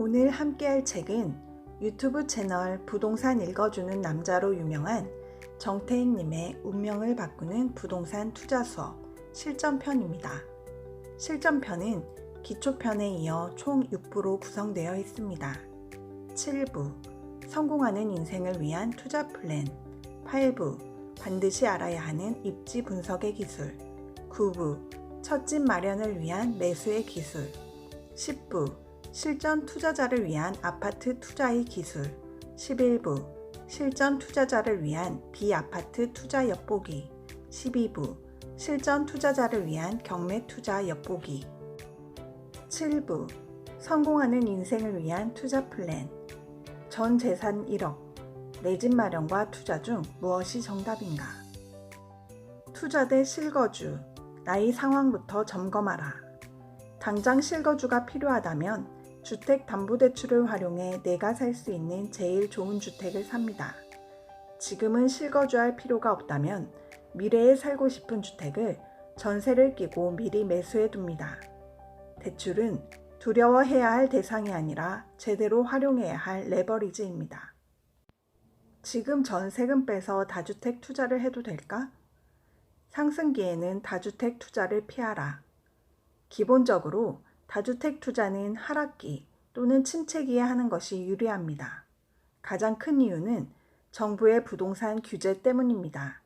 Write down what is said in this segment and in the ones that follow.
오늘 함께할 책은 유튜브 채널 부동산 읽어주는 남자로 유명한 정태익님의 운명을 바꾸는 부동산 투자 수업 실전편입니다. 실전편은 기초편에 이어 총 6부로 구성되어 있습니다. 7부 성공하는 인생을 위한 투자 플랜, 8부 반드시 알아야 하는 입지 분석의 기술, 9부 첫 집 마련을 위한 매수의 기술, 10부 실전 투자자를 위한 아파트 투자의 기술, 11부 실전 투자자를 위한 비아파트 투자 엿보기, 12부 실전 투자자를 위한 경매 투자 엿보기, 7부 성공하는 인생을 위한 투자 플랜, 전 재산 1억, 내 집 마련과 투자 중 무엇이 정답인가? 투자 대 실거주, 나의 상황부터 점검하라. 당장 실거주가 필요하다면 주택담보대출을 활용해 내가 살 수 있는 제일 좋은 주택을 삽니다. 지금은 실거주할 필요가 없다면 미래에 살고 싶은 주택을 전세를 끼고 미리 매수해 둡니다. 대출은 두려워해야 할 대상이 아니라 제대로 활용해야 할 레버리지입니다. 지금 전세금 빼서 다주택 투자를 해도 될까? 상승기에는 다주택 투자를 피하라. 기본적으로 다주택 투자는 하락기 또는 침체기에 하는 것이 유리합니다. 가장 큰 이유는 정부의 부동산 규제 때문입니다.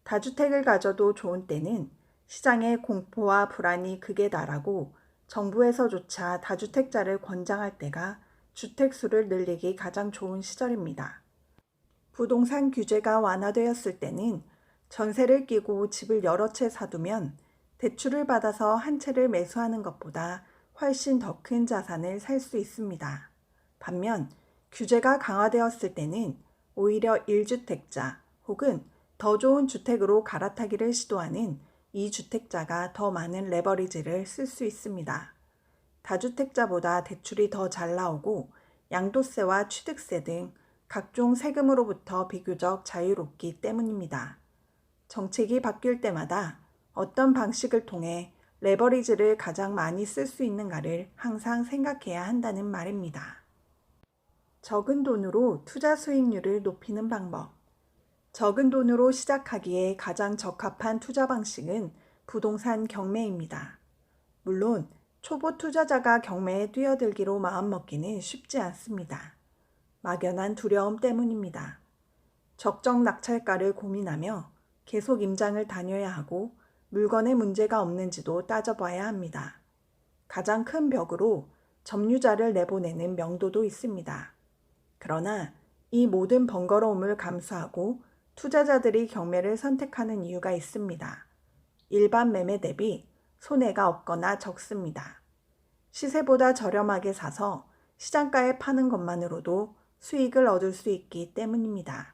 다주택을 가져도 좋은 때는 시장의 공포와 불안이 극에 달하고 정부에서조차 다주택자를 권장할 때가 주택 수를 늘리기 가장 좋은 시절입니다. 부동산 규제가 완화되었을 때는 전세를 끼고 집을 여러 채 사두면 대출을 받아서 한 채를 매수하는 것보다 훨씬 더 큰 자산을 살 수 있습니다. 반면 규제가 강화되었을 때는 오히려 1주택자 혹은 더 좋은 주택으로 갈아타기를 시도하는 2주택자가 더 많은 레버리지를 쓸 수 있습니다. 다주택자보다 대출이 더 잘 나오고 양도세와 취득세 등 각종 세금으로부터 비교적 자유롭기 때문입니다. 정책이 바뀔 때마다 어떤 방식을 통해 레버리지를 가장 많이 쓸 수 있는가를 항상 생각해야 한다는 말입니다. 적은 돈으로 투자 수익률을 높이는 방법. 적은 돈으로 시작하기에 가장 적합한 투자 방식은 부동산 경매입니다. 물론 초보 투자자가 경매에 뛰어들기로 마음먹기는 쉽지 않습니다. 막연한 두려움 때문입니다. 적정 낙찰가를 고민하며 계속 임장을 다녀야 하고 물건에 문제가 없는지도 따져봐야 합니다. 가장 큰 벽으로 점유자를 내보내는 명도도 있습니다. 그러나 이 모든 번거로움을 감수하고 투자자들이 경매를 선택하는 이유가 있습니다. 일반 매매 대비 손해가 없거나 적습니다. 시세보다 저렴하게 사서 시장가에 파는 것만으로도 수익을 얻을 수 있기 때문입니다.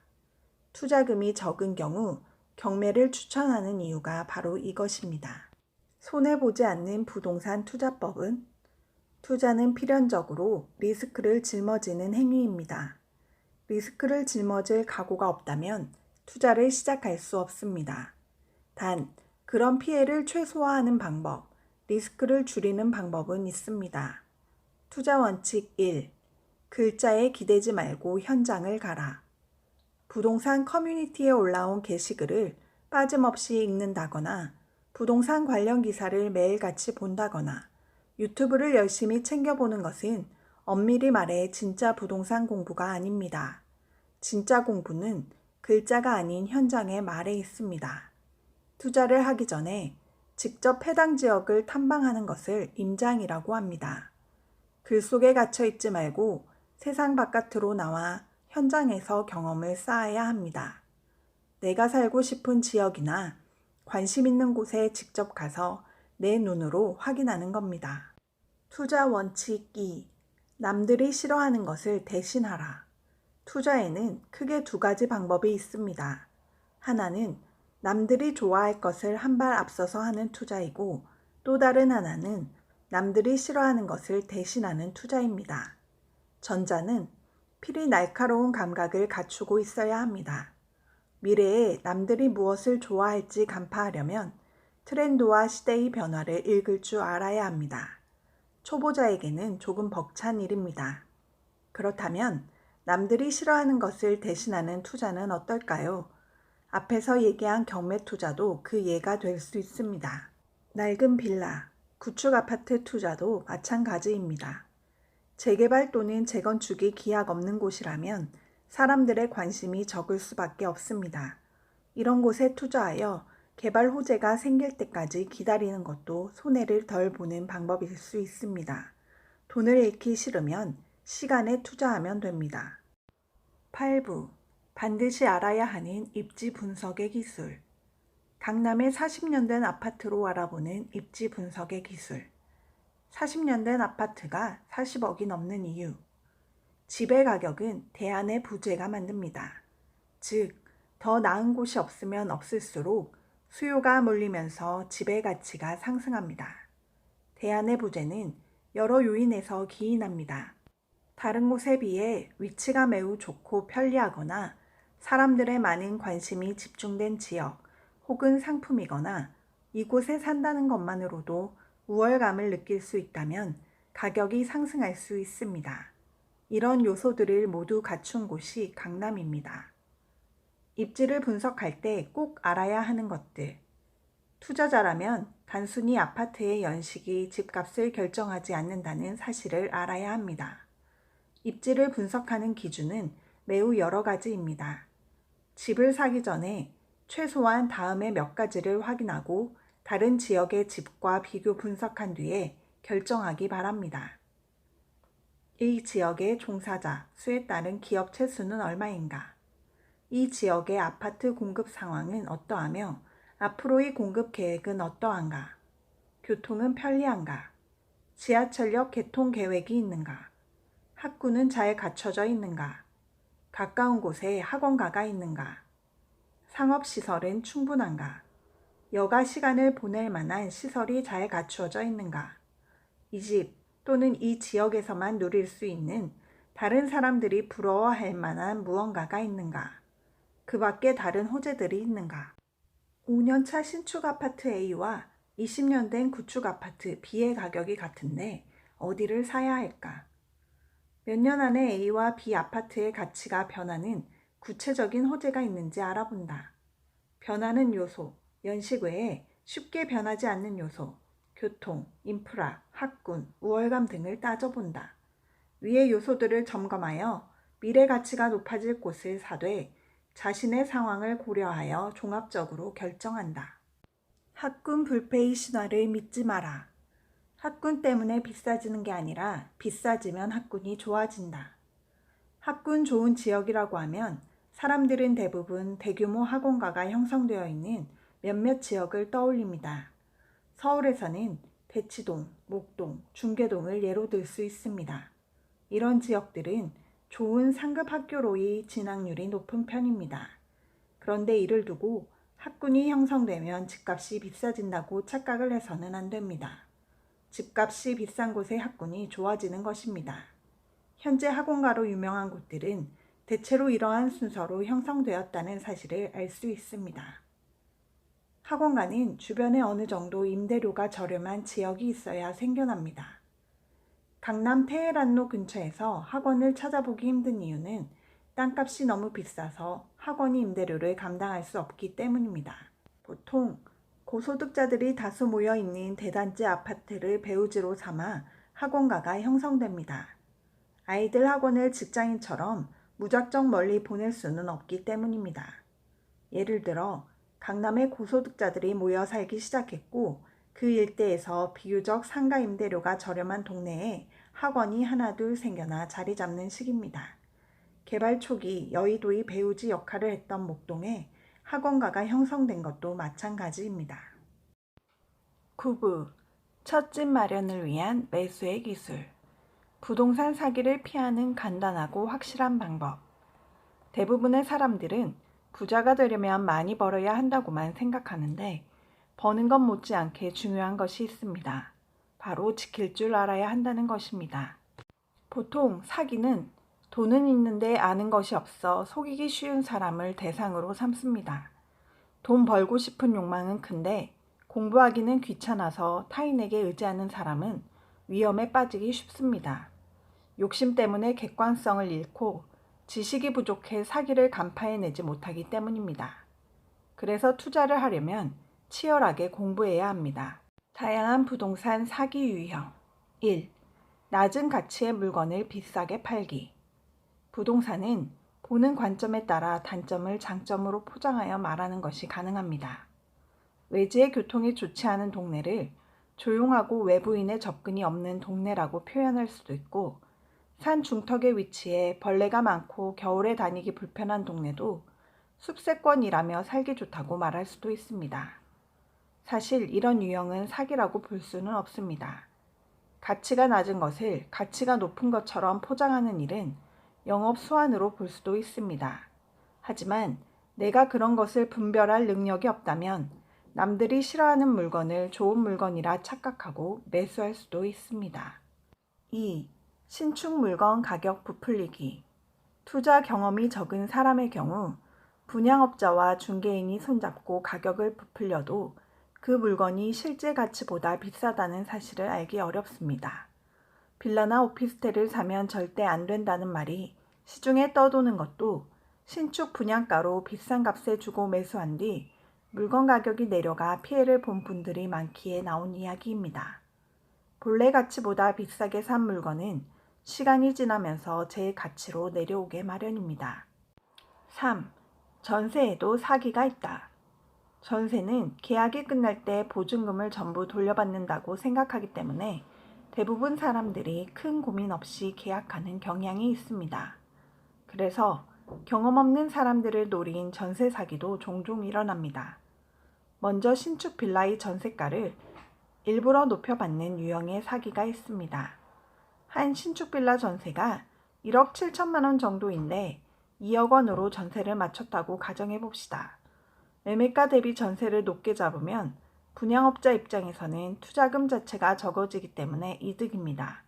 투자금이 적은 경우 경매를 추천하는 이유가 바로 이것입니다. 손해보지 않는 부동산 투자법은 투자는 필연적으로 리스크를 짊어지는 행위입니다. 리스크를 짊어질 각오가 없다면 투자를 시작할 수 없습니다. 단, 그런 피해를 최소화하는 방법, 리스크를 줄이는 방법은 있습니다. 투자 원칙 1. 글자에 기대지 말고 현장을 가라. 부동산 커뮤니티에 올라온 게시글을 빠짐없이 읽는다거나 부동산 관련 기사를 매일같이 본다거나 유튜브를 열심히 챙겨보는 것은 엄밀히 말해 진짜 부동산 공부가 아닙니다. 진짜 공부는 글자가 아닌 현장의 말에 있습니다. 투자를 하기 전에 직접 해당 지역을 탐방하는 것을 임장이라고 합니다. 글 속에 갇혀 있지 말고 세상 바깥으로 나와 현장에서 경험을 쌓아야 합니다. 내가 살고 싶은 지역이나 관심 있는 곳에 직접 가서 내 눈으로 확인하는 겁니다. 투자 원칙 2. 남들이 싫어하는 것을 대신하라. 투자에는 크게 두 가지 방법이 있습니다. 하나는 남들이 좋아할 것을 한 발 앞서서 하는 투자이고 또 다른 하나는 남들이 싫어하는 것을 대신하는 투자입니다. 전자는 필히 날카로운 감각을 갖추고 있어야 합니다. 미래에 남들이 무엇을 좋아할지 간파하려면 트렌드와 시대의 변화를 읽을 줄 알아야 합니다. 초보자에게는 조금 벅찬 일입니다. 그렇다면 남들이 싫어하는 것을 대신하는 투자는 어떨까요? 앞에서 얘기한 경매 투자도 그 예가 될 수 있습니다. 낡은 빌라, 구축 아파트 투자도 마찬가지입니다. 재개발 또는 재건축이 기약 없는 곳이라면 사람들의 관심이 적을 수밖에 없습니다. 이런 곳에 투자하여 개발 호재가 생길 때까지 기다리는 것도 손해를 덜 보는 방법일 수 있습니다. 돈을 잃기 싫으면 시간에 투자하면 됩니다. 8부. 반드시 알아야 하는 입지 분석의 기술. 강남의 40년 된 아파트로 알아보는 입지 분석의 기술. 40년 된 아파트가 40억이 넘는 이유. 집의 가격은 대안의 부재가 만듭니다. 즉, 더 나은 곳이 없으면 없을수록 수요가 몰리면서 집의 가치가 상승합니다. 대안의 부재는 여러 요인에서 기인합니다. 다른 곳에 비해 위치가 매우 좋고 편리하거나 사람들의 많은 관심이 집중된 지역 혹은 상품이거나 이곳에 산다는 것만으로도 우월감을 느낄 수 있다면 가격이 상승할 수 있습니다. 이런 요소들을 모두 갖춘 곳이 강남입니다. 입지를 분석할 때 꼭 알아야 하는 것들. 투자자라면 단순히 아파트의 연식이 집값을 결정하지 않는다는 사실을 알아야 합니다. 입지를 분석하는 기준은 매우 여러 가지입니다. 집을 사기 전에 최소한 다음에 몇 가지를 확인하고 다른 지역의 집과 비교 분석한 뒤에 결정하기 바랍니다. 이 지역의 종사자 수에 따른 기업체 수는 얼마인가? 이 지역의 아파트 공급 상황은 어떠하며 앞으로의 공급 계획은 어떠한가? 교통은 편리한가? 지하철역 개통 계획이 있는가? 학구는 잘 갖춰져 있는가? 가까운 곳에 학원가가 있는가? 상업시설은 충분한가? 여가 시간을 보낼 만한 시설이 잘 갖추어져 있는가? 이 집 또는 이 지역에서만 누릴 수 있는 다른 사람들이 부러워할 만한 무언가가 있는가? 그 밖에 다른 호재들이 있는가? 5년차 신축 아파트 A와 20년 된 구축 아파트 B의 가격이 같은데 어디를 사야 할까? 몇 년 안에 A와 B 아파트의 가치가 변하는 구체적인 호재가 있는지 알아본다. 변하는 요소, 연식 외에 쉽게 변하지 않는 요소, 교통, 인프라, 학군, 우월감 등을 따져본다. 위의 요소들을 점검하여 미래 가치가 높아질 곳을 사되 자신의 상황을 고려하여 종합적으로 결정한다. 학군 불페이 신화를 믿지 마라. 학군 때문에 비싸지는 게 아니라 비싸지면 학군이 좋아진다. 학군 좋은 지역이라고 하면 사람들은 대부분 대규모 학원가가 형성되어 있는 몇몇 지역을 떠올립니다. 서울에서는 대치동, 목동, 중계동을 예로 들 수 있습니다. 이런 지역들은 좋은 상급 학교로의 진학률이 높은 편입니다. 그런데 이를 두고 학군이 형성되면 집값이 비싸진다고 착각을 해서는 안 됩니다. 집값이 비싼 곳의 학군이 좋아지는 것입니다. 현재 학원가로 유명한 곳들은 대체로 이러한 순서로 형성되었다는 사실을 알 수 있습니다. 학원가는 주변에 어느 정도 임대료가 저렴한 지역이 있어야 생겨납니다. 강남 테헤란로 근처에서 학원을 찾아보기 힘든 이유는 땅값이 너무 비싸서 학원이 임대료를 감당할 수 없기 때문입니다. 보통 고소득자들이 다수 모여 있는 대단지 아파트를 배우지로 삼아 학원가가 형성됩니다. 아이들 학원을 직장인처럼 무작정 멀리 보낼 수는 없기 때문입니다. 예를 들어 강남에 고소득자들이 모여 살기 시작했고 그 일대에서 비교적 상가 임대료가 저렴한 동네에 학원이 하나둘 생겨나 자리 잡는 시기입니다. 개발 초기 여의도의 배우지 역할을 했던 목동에 학원가가 형성된 것도 마찬가지입니다. 9부. 첫 집 마련을 위한 매수의 기술. 부동산 사기를 피하는 간단하고 확실한 방법. 대부분의 사람들은 부자가 되려면 많이 벌어야 한다고만 생각하는데 버는 것 못지않게 중요한 것이 있습니다. 바로 지킬 줄 알아야 한다는 것입니다. 보통 사기는 돈은 있는데 아는 것이 없어 속이기 쉬운 사람을 대상으로 삼습니다. 돈 벌고 싶은 욕망은 큰데 공부하기는 귀찮아서 타인에게 의지하는 사람은 위험에 빠지기 쉽습니다. 욕심 때문에 객관성을 잃고 지식이 부족해 사기를 간파해내지 못하기 때문입니다. 그래서 투자를 하려면 치열하게 공부해야 합니다. 다양한 부동산 사기 유형. 1. 낮은 가치의 물건을 비싸게 팔기. 부동산은 보는 관점에 따라 단점을 장점으로 포장하여 말하는 것이 가능합니다. 외지의 교통이 좋지 않은 동네를 조용하고 외부인의 접근이 없는 동네라고 표현할 수도 있고, 산 중턱에 위치해 벌레가 많고 겨울에 다니기 불편한 동네도 숲세권이라며 살기 좋다고 말할 수도 있습니다. 사실 이런 유형은 사기라고 볼 수는 없습니다. 가치가 낮은 것을 가치가 높은 것처럼 포장하는 일은 영업 수완으로 볼 수도 있습니다. 하지만 내가 그런 것을 분별할 능력이 없다면 남들이 싫어하는 물건을 좋은 물건이라 착각하고 매수할 수도 있습니다. 2. 신축 물건 가격 부풀리기. 투자 경험이 적은 사람의 경우 분양업자와 중개인이 손잡고 가격을 부풀려도 그 물건이 실제 가치보다 비싸다는 사실을 알기 어렵습니다. 빌라나 오피스텔을 사면 절대 안 된다는 말이 시중에 떠도는 것도 신축 분양가로 비싼 값에 주고 매수한 뒤 물건 가격이 내려가 피해를 본 분들이 많기에 나온 이야기입니다. 본래 가치보다 비싸게 산 물건은 시간이 지나면서 제 가치로 내려오게 마련입니다. 3. 전세에도 사기가 있다. 전세는 계약이 끝날 때 보증금을 전부 돌려받는다고 생각하기 때문에 대부분 사람들이 큰 고민 없이 계약하는 경향이 있습니다. 그래서 경험 없는 사람들을 노린 전세 사기도 종종 일어납니다. 먼저 신축 빌라의 전세가를 일부러 높여받는 유형의 사기가 있습니다. 한 신축 빌라 전세가 1억 7천만 원 정도인데 2억 원으로 전세를 맞췄다고 가정해 봅시다. 매매가 대비 전세를 높게 잡으면 분양업자 입장에서는 투자금 자체가 적어지기 때문에 이득입니다.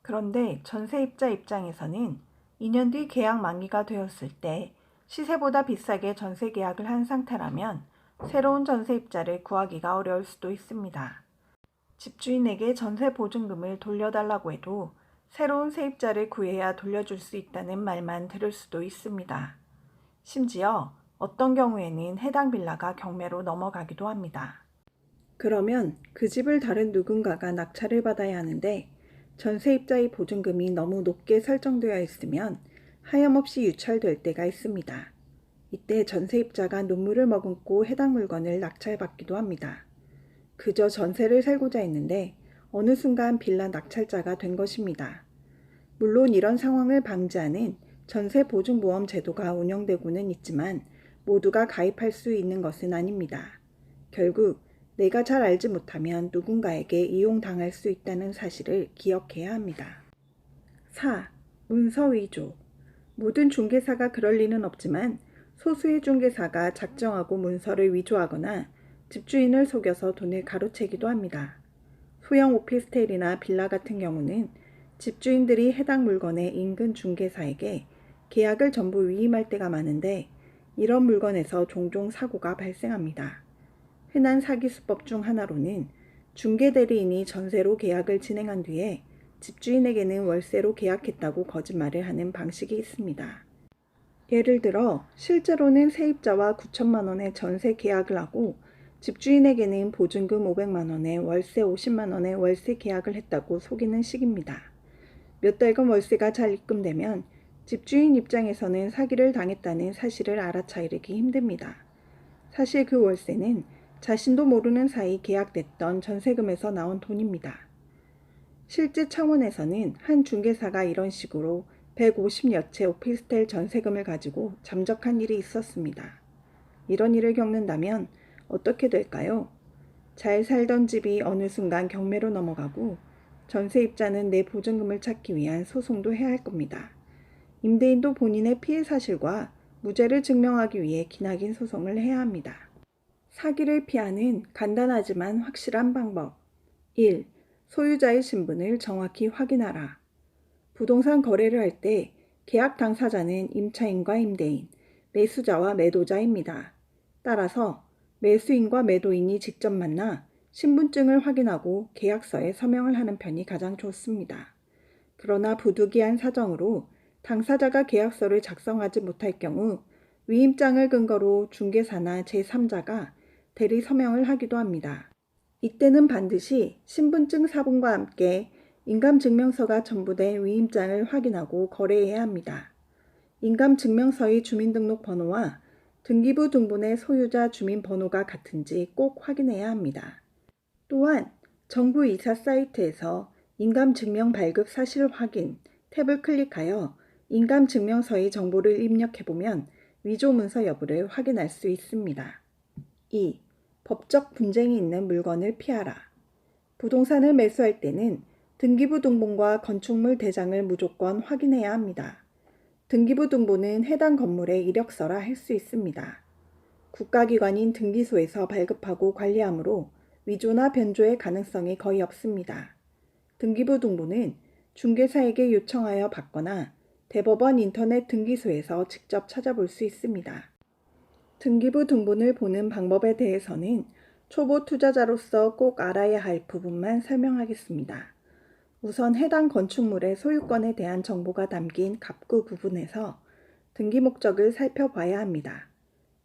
그런데 전세입자 입장에서는 2년 뒤 계약 만기가 되었을 때 시세보다 비싸게 전세 계약을 한 상태라면 새로운 전세입자를 구하기가 어려울 수도 있습니다. 집주인에게 전세 보증금을 돌려달라고 해도 새로운 세입자를 구해야 돌려줄 수 있다는 말만 들을 수도 있습니다. 심지어 어떤 경우에는 해당 빌라가 경매로 넘어가기도 합니다. 그러면 그 집을 다른 누군가가 낙찰을 받아야 하는데 전세입자의 보증금이 너무 높게 설정되어 있으면 하염없이 유찰될 때가 있습니다. 이때 전세입자가 눈물을 머금고 해당 물건을 낙찰받기도 합니다. 그저 전세를 살고자 했는데 어느 순간 빌라 낙찰자가 된 것입니다. 물론 이런 상황을 방지하는 전세보증보험 제도가 운영되고는 있지만 모두가 가입할 수 있는 것은 아닙니다. 결국 내가 잘 알지 못하면 누군가에게 이용당할 수 있다는 사실을 기억해야 합니다. 4. 문서 위조. 모든 중개사가 그럴 리는 없지만 소수의 중개사가 작정하고 문서를 위조하거나 집주인을 속여서 돈을 가로채기도 합니다. 소형 오피스텔이나 빌라 같은 경우는 집주인들이 해당 물건의 인근 중개사에게 계약을 전부 위임할 때가 많은데 이런 물건에서 종종 사고가 발생합니다. 흔한 사기 수법 중 하나로는 중개대리인이 전세로 계약을 진행한 뒤에 집주인에게는 월세로 계약했다고 거짓말을 하는 방식이 있습니다. 예를 들어 실제로는 세입자와 9천만 원의 전세 계약을 하고 집주인에게는 보증금 500만 원에 월세 50만 원의 월세 계약을 했다고 속이는 식입니다. 몇 달간 월세가 잘 입금되면 집주인 입장에서는 사기를 당했다는 사실을 알아차리기 힘듭니다. 사실 그 월세는 자신도 모르는 사이 계약됐던 전세금에서 나온 돈입니다. 실제 창원에서는 한 중개사가 이런 식으로 150여 채 오피스텔 전세금을 가지고 잠적한 일이 있었습니다. 이런 일을 겪는다면 어떻게 될까요? 잘 살던 집이 어느 순간 경매로 넘어가고 전세입자는 내 보증금을 찾기 위한 소송도 해야 할 겁니다. 임대인도 본인의 피해 사실과 무죄를 증명하기 위해 기나긴 소송을 해야 합니다. 사기를 피하는 간단하지만 확실한 방법. 1. 소유자의 신분을 정확히 확인하라. 부동산 거래를 할 때 계약 당사자는 임차인과 임대인, 매수자와 매도자입니다. 따라서 매수인과 매도인이 직접 만나 신분증을 확인하고 계약서에 서명을 하는 편이 가장 좋습니다. 그러나 부득이한 사정으로 당사자가 계약서를 작성하지 못할 경우 위임장을 근거로 중개사나 제3자가 대리 서명을 하기도 합니다. 이때는 반드시 신분증 사본과 함께 인감증명서가 첨부된 위임장을 확인하고 거래해야 합니다. 인감증명서의 주민등록번호와 등기부 등본의 소유자 주민번호가 같은지 꼭 확인해야 합니다. 또한 정부 이사 사이트에서 인감증명 발급 사실 확인 탭을 클릭하여 인감증명서의 정보를 입력해보면 위조 문서 여부를 확인할 수 있습니다. 2. 법적 분쟁이 있는 물건을 피하라. 부동산을 매수할 때는 등기부 등본과 건축물 대장을 무조건 확인해야 합니다. 등기부 등본은 해당 건물의 이력서라 할 수 있습니다. 국가기관인 등기소에서 발급하고 관리하므로 위조나 변조의 가능성이 거의 없습니다. 등기부 등본은 중개사에게 요청하여 받거나 대법원 인터넷 등기소에서 직접 찾아볼 수 있습니다. 등기부 등본을 보는 방법에 대해서는 초보 투자자로서 꼭 알아야 할 부분만 설명하겠습니다. 우선 해당 건축물의 소유권에 대한 정보가 담긴 갑구 부분에서 등기 목적을 살펴봐야 합니다.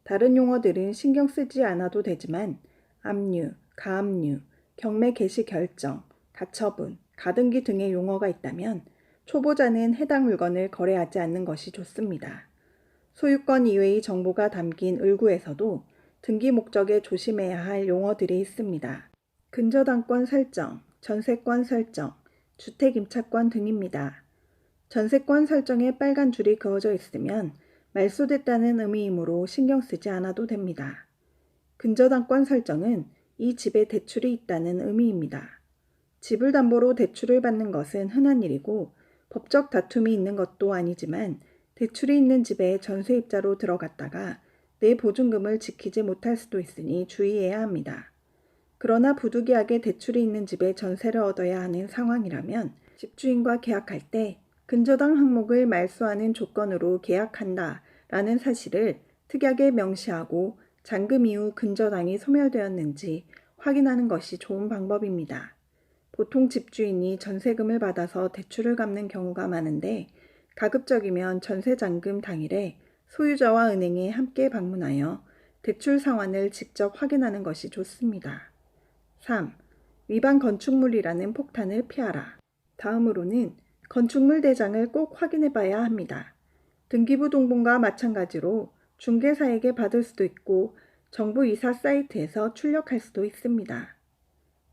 다른 용어들은 신경 쓰지 않아도 되지만 압류, 가압류, 경매 개시 결정, 가처분, 가등기 등의 용어가 있다면 초보자는 해당 물건을 거래하지 않는 것이 좋습니다. 소유권 이외의 정보가 담긴 을구에서도 등기 목적에 조심해야 할 용어들이 있습니다. 근저당권 설정, 전세권 설정, 주택임차권 등입니다. 전세권 설정에 빨간 줄이 그어져 있으면 말소됐다는 의미이므로 신경 쓰지 않아도 됩니다. 근저당권 설정은 이 집에 대출이 있다는 의미입니다. 집을 담보로 대출을 받는 것은 흔한 일이고 법적 다툼이 있는 것도 아니지만 대출이 있는 집에 전세입자로 들어갔다가 내 보증금을 지키지 못할 수도 있으니 주의해야 합니다. 그러나 부득이하게 대출이 있는 집에 전세를 얻어야 하는 상황이라면 집주인과 계약할 때 근저당 항목을 말소하는 조건으로 계약한다 라는 사실을 특약에 명시하고 잔금 이후 근저당이 소멸되었는지 확인하는 것이 좋은 방법입니다. 보통 집주인이 전세금을 받아서 대출을 갚는 경우가 많은데 가급적이면 전세잔금 당일에 소유자와 은행에 함께 방문하여 대출 상환을 직접 확인하는 것이 좋습니다. 3. 위반 건축물이라는 폭탄을 피하라. 다음으로는 건축물 대장을 꼭 확인해 봐야 합니다. 등기부 등본과 마찬가지로 중개사에게 받을 수도 있고 정부 이사 사이트에서 출력할 수도 있습니다.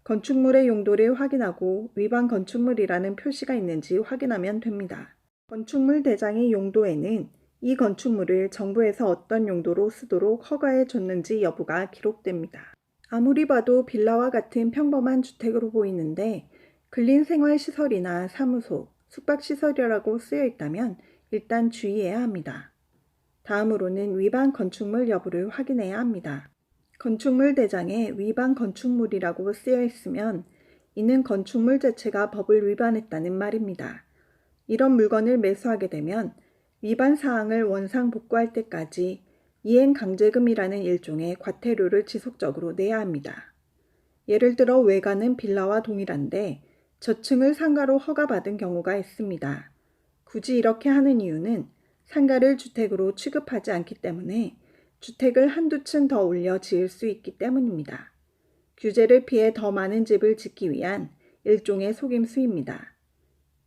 건축물의 용도를 확인하고 위반 건축물이라는 표시가 있는지 확인하면 됩니다. 건축물 대장의 용도에는 이 건축물을 정부에서 어떤 용도로 쓰도록 허가해 줬는지 여부가 기록됩니다. 아무리 봐도 빌라와 같은 평범한 주택으로 보이는데 근린생활시설이나 사무소, 숙박시설이라고 쓰여 있다면 일단 주의해야 합니다. 다음으로는 위반 건축물 여부를 확인해야 합니다. 건축물 대장에 위반 건축물이라고 쓰여 있으면 이는 건축물 자체가 법을 위반했다는 말입니다. 이런 물건을 매수하게 되면 위반 사항을 원상 복구할 때까지 이행강제금이라는 일종의 과태료를 지속적으로 내야 합니다. 예를 들어 외관은 빌라와 동일한데 저층을 상가로 허가받은 경우가 있습니다. 굳이 이렇게 하는 이유는 상가를 주택으로 취급하지 않기 때문에 주택을 한두 층 더 올려 지을 수 있기 때문입니다. 규제를 피해 더 많은 집을 짓기 위한 일종의 속임수입니다.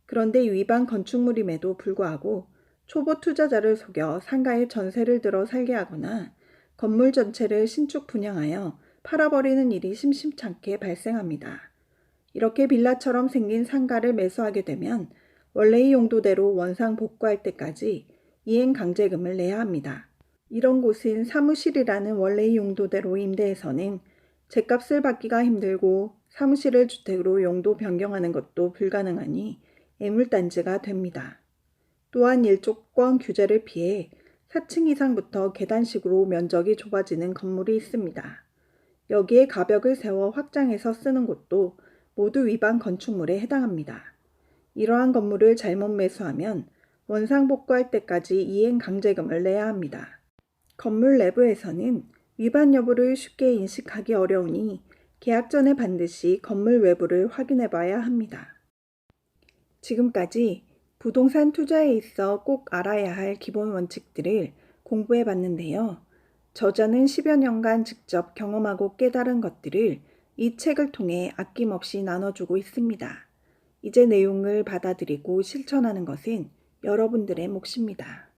그런데 위반 건축물임에도 불구하고 초보 투자자를 속여 상가에 전세를 들어 살게 하거나 건물 전체를 신축 분양하여 팔아버리는 일이 심심찮게 발생합니다. 이렇게 빌라처럼 생긴 상가를 매수하게 되면 원래의 용도대로 원상 복구할 때까지 이행강제금을 내야 합니다. 이런 곳은 사무실이라는 원래의 용도대로 임대해서는 죗값을 받기가 힘들고 사무실을 주택으로 용도 변경하는 것도 불가능하니 애물단지가 됩니다. 또한 일조권 규제를 피해 4층 이상부터 계단식으로 면적이 좁아지는 건물이 있습니다. 여기에 가벽을 세워 확장해서 쓰는 곳도 모두 위반 건축물에 해당합니다. 이러한 건물을 잘못 매수하면 원상 복구할 때까지 이행강제금을 내야 합니다. 건물 내부에서는 위반 여부를 쉽게 인식하기 어려우니 계약 전에 반드시 건물 외부를 확인해 봐야 합니다. 지금까지 부동산 투자에 있어 꼭 알아야 할 기본 원칙들을 공부해 봤는데요. 저자는 10여 년간 직접 경험하고 깨달은 것들을 이 책을 통해 아낌없이 나눠주고 있습니다. 이제 내용을 받아들이고 실천하는 것은 여러분들의 몫입니다.